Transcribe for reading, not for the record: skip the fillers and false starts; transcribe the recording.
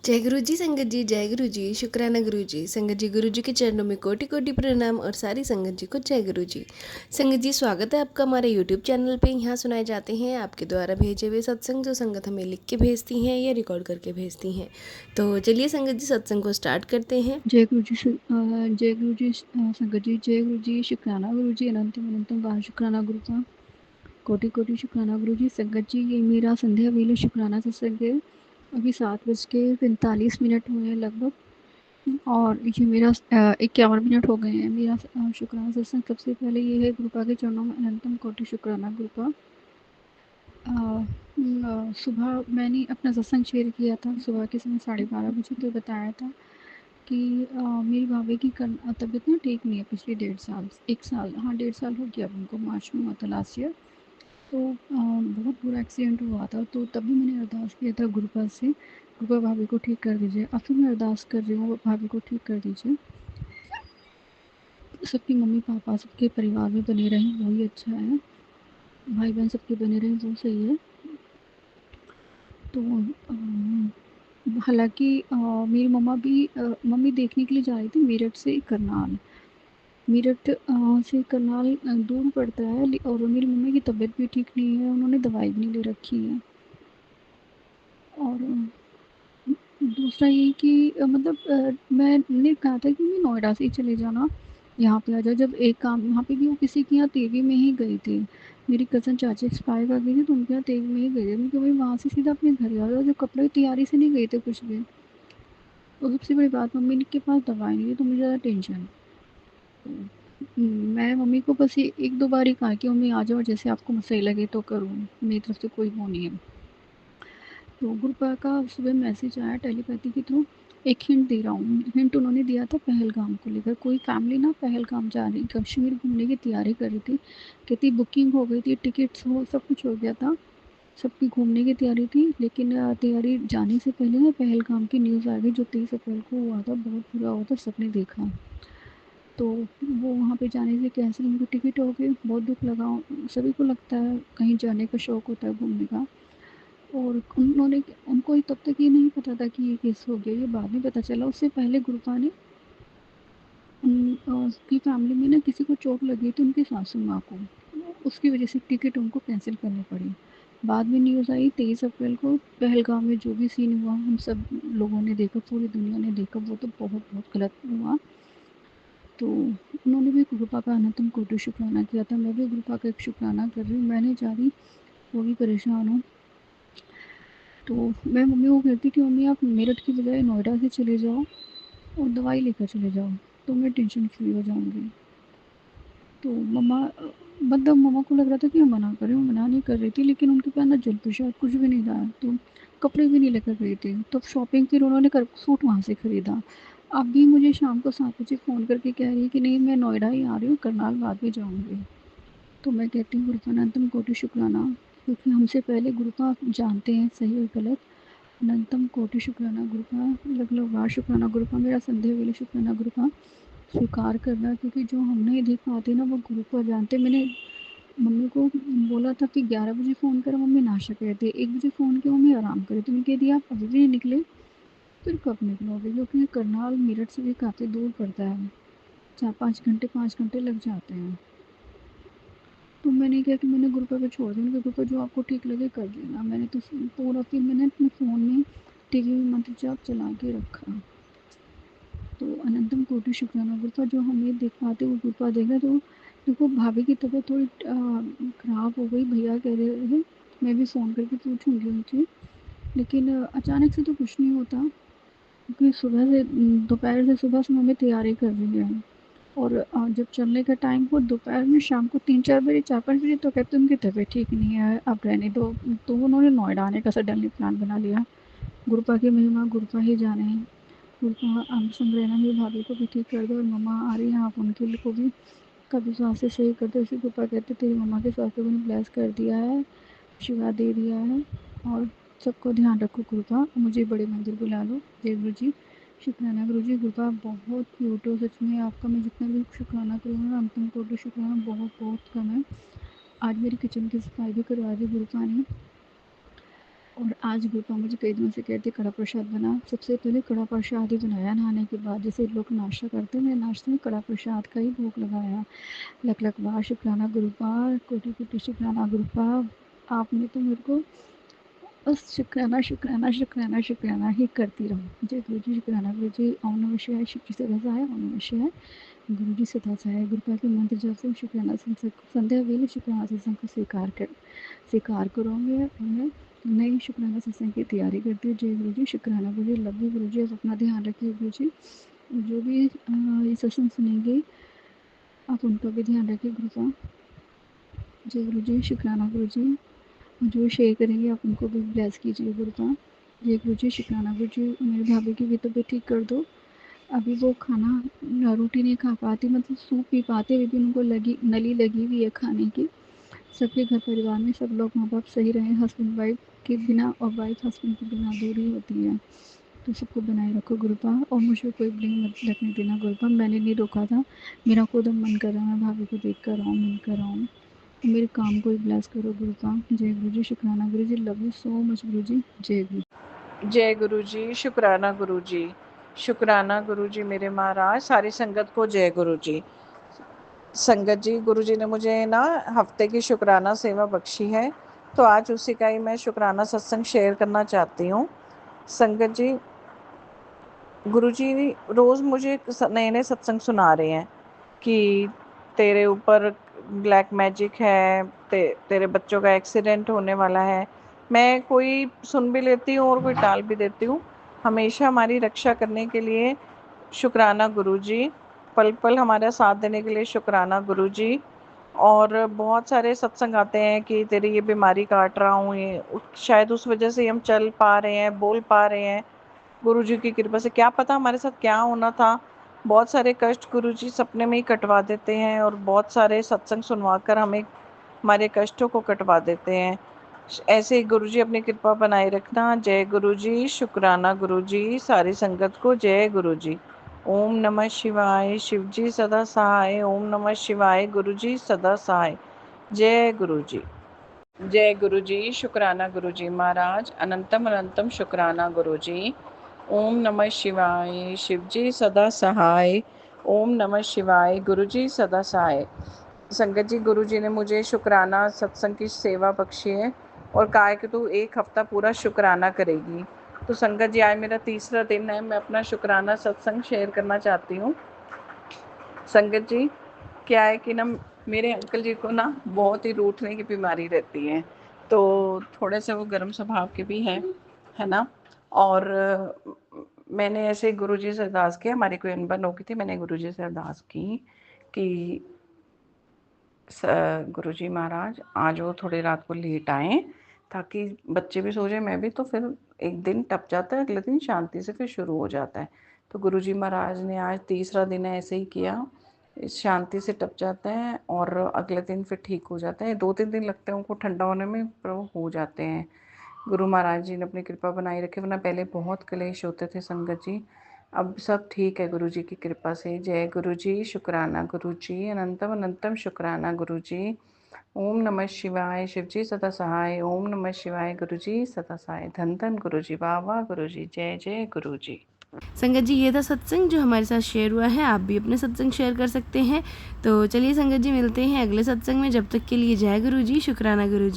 जय गुरु जी संगत जी, जय गुरु जी, शुक्राना गुरु जी। संगत जी, गुरु जी के चरणों में कोटि कोटि प्रणाम और सारी संगत जी को जय गुरु जी। संगत जी, स्वागत है आपका हमारे यूट्यूब चैनल पे। यहाँ सुनाए जाते हैं आपके द्वारा भेजे हुए सत्संग, जो संगत हमें लिख के भेजती हैं या रिकॉर्ड करके भेजती हैं। तो चलिए संगत जी, सत्संग को स्टार्ट करते हैं। जय गुरु जी जय गुरु जी संगत जी, जय गुरु जी, शुक्राना गुरु जी, अनंतम अनंतम बार शुक्राना गुरु का, कोटि कोटि शुक्राना गुरु जी। संगत जी, ये मेरा संध्या वेले शुक्राना सत्संग है। अभी 7:45 हुए हैं लगभग, और ये मेरा 51 मिनट हो गए हैं। मेरा शुक्राना सत्संग सबसे पहले ये है, गुरुपा के चरणों में अनंतम कोटि शुक्राना गुरुपा। सुबह मैंने अपना सत्संग शेयर किया था, सुबह के समय 12:30 बजे, तो बताया था कि मेरी भाभी की तबीयत ना ठीक नहीं है पिछले 1.5 साल, 1 साल, हाँ 1.5 साल हो गया अब उनको। मार्च में हुआ था लास्ट ईयर। तो बहुत बुरा एक्सीडेंट हुआ था, तो तभी मैंने अरदास किया था गुरुपा से, गुरुपा भाभी को ठीक कर दीजिए। अब फिर मैं अरदास कर रही हूँ, भाभी को ठीक कर दीजिए। सबकी मम्मी पापा सबके परिवार में बने रहें, वही अच्छा है। भाई बहन सबके बने रहें, वो सही है। तो हालांकि मेरी मम्मी देखने के लिए जा रही थी मेरठ से करनाल। मेरठ से करनाल दूर पड़ता है, और मेरी मम्मी की तबीयत भी ठीक नहीं है, उन्होंने दवाई भी नहीं ले रखी है। और दूसरा ये कि मैंने कहा था कि मैं नोएडा से ही चले जाना, यहाँ पे आ जाओ। जब एक काम यहाँ पे भी, वो किसी के यहाँ तेवी में ही गई थी, मेरी कज़न चाची एक्सपायर कर गई थी, तो उनके यहाँ तेवी में ही गई थी। मैं कभी वहाँ से सीधा अपने घर आ जाओ, जो कपड़े तैयारी से नहीं गए थे कुछ भी। और सबसे बड़ी बात, मम्मी के पास दवाई नहीं है, तो मुझे ज़्यादा टेंशन। मैं मम्मी को बस ये 1-2 बार ही कहा कि मम्मी आ जाओ, जैसे आपको सही लगे तो करो, मेरी तरफ से कोई वो नहीं है। तो गुरुपा का सुबह मैसेज आया टेलीपैथी के थ्रू। एक हिंट दे रहा हूँ, हिंट उन्होंने दिया था पहलगाम को लेकर। कोई फैमिली ना पहलगाम जा रही, कश्मीर घूमने की तैयारी कर रही थी। कहती बुकिंग हो गई थी, टिकट्स हो सब कुछ हो गया था, सबकी घूमने की तैयारी थी। लेकिन तैयारी जाने से पहले ना पहलगाम की न्यूज़ आ गई, जो 23 अप्रैल को हुआ था, बहुत बुरा हुआ था, सबने देखा। तो वो वहाँ पे जाने से कैंसिल, उनकी टिकट हो गई। बहुत दुख लगा, सभी को लगता है, कहीं जाने का शौक़ होता है, घूमने का। और उनको तब तक ये नहीं पता था कि ये केस हो गया, ये बाद में पता चला। उससे पहले गुरुपा ने उसकी फैमिली में ना किसी को चोट लगी थी, उनकी सासू माँ को, उसकी वजह से टिकट उनको कैंसिल करनी पड़ी। बाद में न्यूज़ आई 23 अप्रैल को, पहलगाम में जो भी सीन हुआ हम सब लोगों ने देखा, पूरी दुनिया ने देखा, वो तो बहुत बहुत गलत हुआ। तो उन्होंने भी गुरुपा का अनंतम कोटि शुक्राना किया था, मैं भी गुरुपा का एक शुक्राना कर रही हूँ। मैं नहीं जा रही, वो भी परेशान हूँ। तो मैं मम्मी को कहती कि मम्मी आप मेरठ की बजाय नोएडा से चले जाओ और दवाई लेकर चले जाओ, तो मैं टेंशन फ्री हो जाऊँगी। तो मम्मा को लग रहा था कि मैं मना कर रही हूँ, मना नहीं कर रही थी, लेकिन उनके पास ना जल प्रसाद कुछ भी नहीं था, तो कपड़े भी नहीं लेकर गई थी। तो शॉपिंग फिर उन्होंने कर सूट वहाँ से ख़रीदा। अभी मुझे शाम को 7 बजे फ़ोन करके कह रही है कि नहीं, मैं नोएडा ही आ रही हूँ, करनाल बाद में जाऊँगी। तो मैं कहती हूँ गुरुपा अनंतम कोटि शुक्राना, क्योंकि हमसे पहले गुरुपा जानते हैं सही और गलत। अनंतम कोटि शुक्राना गुरुपा, अलग अलग बार शुक्राना गुरुपा, मेरा संदेह वेले शुक्राना गुरुपा। स्वीकार करना, क्योंकि जो हम नहीं देख पाते ना, वो गुरुपा जानते। मैंने मम्मी को बोला था कि 11 बजे फ़ोन करो, मम्मी नाशा कह रहे थे। 1 बजे फ़ोन किया, मम्मी आराम करे, तो मैंने कह दिया आप अभी भी नहीं निकले, फिर कब निकलोगे? क्योंकि करनाल मेरठ से भी काफ़ी दूर पड़ता है, 4-5 घंटे 5 घंटे लग जाते हैं। तो मैंने क्या कि मैंने गुरुपा पे छोड़ दिया, उनके गुरुपा जो आपको ठीक लगे कर लेना। मैंने तो पूरा फिर मैंने अपने फ़ोन में टीवी में मंत्र जाप चला के रखा। तो अनंतम कोटि शुक्राना गुरुपा, जो हम नहीं देख पाते वो गुरुपा देगा। तो देखो, भाभी की तबीयत थोड़ी ख़राब हो गई, भैया कह रहे थे, मैं भी फ़ोन करके पूछूंगी उनसे। लेकिन अचानक से तो कुछ नहीं होता, क्योंकि दोपहर से सुबह से मम्मी तैयारी कर रही है। और जब चलने का टाइम हो दोपहर में, शाम को 3-4 बजे, 4-5 बजे, तो कहते उनकी तबीयत ठीक नहीं है, अब रहने दो। तो उन्होंने नोएडा आने का सडनली प्लान बना लिया। गुरुपा की महिमा गुरुपा ही जाने हैं। गुरुपा अंग संग रहना, मेरी भाभी को भी ठीक कर दो, और मम्मा आ रही हैं, आप उनके लिए को भी कभी स्वास्थ्य सही कर दो। इसी गुरुपा कहते तेरी मम्मा के स्वास्थ्य को ब्लेस कर दिया है, आशीर्वाद दे दिया है, और सबको ध्यान रखो गुरुपा, मुझे बड़े मंदिर बुला लो। जय गुरु जी, शुक्राना गुरु जी। गुरुपा बहुत क्यूट हो सच में, आपका मैं जितना भी शुक्राना करूँ ना, अंतिम कोटि शुक्राना बहुत बहुत कम है। आज मेरी किचन की सफाई भी करवा दी गुरुपा ने। और आज गुरुपा मुझे कई दिनों से कहते कड़ा प्रसाद बना। सबसे पहले कड़ा प्रसाद ही बनाया नहाने के बाद, जैसे लोग नाश्ता करते हैं, मैं नाश्ते में कड़ा प्रसाद का ही भोग लगाया। लख लख वाह शुक्राना गुरुपा, कोटि कोटि शुक्राना गुरुपा, आपने तो मेरे को बस शुक्राना शुक्राना शुक्राना शुक्राना ही करती रहूँ। जय गुरु जी, शुक्राना गुरु जी। ओम नमः शिवाय, शिव जी सदा सहाय, ओम नमः शिवाय, गुरु जी सदा सहाय। गुरुपा के मंत्र जप से शुक्राना संध्या वेले शुक्राना सत्संग को स्वीकार करूँगी और मैं नई शुक्राना सत्संग की तैयारी करती हूँ। जय गुरु जी, शुक्राना गुरु जी, लव यू गुरु जी। आप अपना ध्यान रखिए गुरु जी। जो भी ये सत्संग सुनेंगे आप उनका भी ध्यान रखिए गुरुपा। जय गुरु जी, शुक्राना गुरु जी। जो शेयर करेंगे आप उनको भी ब्लेस कीजिए गुरुपा। जय गुरु जी, शुक्राना गुरु जी। मेरी भाभी की भी तबीयत ठीक कर दो। अभी वो खाना रोटी नहीं खा पाती, मतलब सूप पी पाते, अभी भी उनको नली लगी हुई है खाने की। सबके घर परिवार में सब लोग माँ बाप सही रहें, हस्बैंड वाइफ के बिना और वाइफ हस्बैंड के बिना दूरी होती है, तो सबको बनाए रखो गुरुपा। और मुझे कोई ब्लेम मत रखने देना गुरुपा, मैंने नहीं रोका था, मेरा खुद मन कर रहा है मैं भाभी को देख कर आऊँ, मिल कर आऊँ। मेरे काम को ब्लेस करो गुरुपा। जय गुरु जी, शुक्राना गुरु जी, लव यू सो मच गुरु जी। जय गुरु। जय गुरु जी, शुक्राना गुरु जी, शुक्राना गुरु जी मेरे महाराज। सारी संगत को जय गुरु जी। संगत जी, गुरु जी ने मुझे ना हफ्ते की शुक्राना सेवा बख्शी है, तो आज उसी का ही मैं शुक्राना सत्संग शेयर करना चाहती हूँ। संगत जी, गुरु जी रोज़ मुझे नए नए सत्संग सुना रहे हैं कि तेरे ऊपर ब्लैक मैजिक है, तेरे बच्चों का एक्सीडेंट होने वाला है। मैं कोई सुन भी लेती हूँ और कोई टाल भी देती हूँ। हमेशा हमारी रक्षा करने के लिए शुक्राना गुरुजी, पल पल हमारा साथ देने के लिए शुक्राना गुरुजी। और बहुत सारे सत्संग आते हैं कि तेरी ये बीमारी काट रहा हूँ, ये शायद उस वजह से हम चल पा रहे हैं, बोल पा रहे हैं। गुरुजी की कृपा से क्या पता हमारे साथ क्या होना था। बहुत सारे कष्ट गुरुजी सपने में ही कटवा देते हैं और बहुत सारे सत्संग सुनवाकर हमें हमारे कष्टों को कटवा देते हैं। ऐसे ही गुरुजी अपनी कृपा बनाए रखना। जय गुरुजी, शुक्राना गुरुजी। सारी संगत को जय गुरुजी। ओम नमः शिवाय, शिवजी सदा सहाय। ओम नमः शिवाय, गुरुजी सदा सहाय। जय गुरुजी। जय गुरुजी, शुक्राना गुरुजी महाराज। अनंतम अनंतम शुक्राना गुरुजी। ओम नमः शिवाय, शिवजी सदा सहाय। ओम नमः शिवाय, गुरुजी सदा सहाय। संगत जी, गुरुजी ने मुझे शुक्राना सत्संग की सेवा बख्शी है और कहा है कि तू एक हफ्ता पूरा शुक्राना करेगी। तो संगत जी, आज मेरा तीसरा दिन है, मैं अपना शुक्राना सत्संग शेयर करना चाहती हूँ। संगत जी, क्या है कि ना मेरे अंकल जी को ना बहुत ही रूठने की बीमारी रहती है, तो थोड़े से वो गर्म स्वभाव के भी हैं, है ना। और मैंने ऐसे गुरुजी से अरदास किया, हमारी कोई अनबन हो गई थी, मैंने गुरुजी से अरदास की कि गुरुजी महाराज आज वो थोड़ी रात को लेट आए ताकि बच्चे भी सो जाए, मैं भी, तो फिर एक दिन टप जाता है, अगले दिन शांति से फिर शुरू हो जाता है। तो गुरुजी महाराज ने आज तीसरा दिन ऐसे ही किया, इस शांति से टप जाता है और अगले दिन फिर ठीक हो जाता है। 2-3 दिन लगते हैं उनको ठंडा होने में, पर वो हो जाते हैं। गुरु महाराज जी ने अपनी कृपा बनाई रखे, वरना पहले बहुत क्लेश होते थे संगत जी। अब सब ठीक है गुरु जी की कृपा से। जय गुरु जी, शुक्राना गुरु जी। अनंतम अनंतम शुक्राना गुरु जी। ओम नमः शिवाय, शिवजी सदा सहाय। ओम नमः शिवाय, गुरु जी सदा सहाय। धन धन गुरु जी, वाह वाह गुरु जी, जय जय गुरु जी। संगत जी, ये था सत्संग जो हमारे साथ शेयर हुआ है। आप भी अपने सत्संग शेयर कर सकते हैं। तो चलिए संगत जी, मिलते हैं अगले सत्संग में। जब तक के लिए जय गुरु जी, शुक्राना गुरु जी।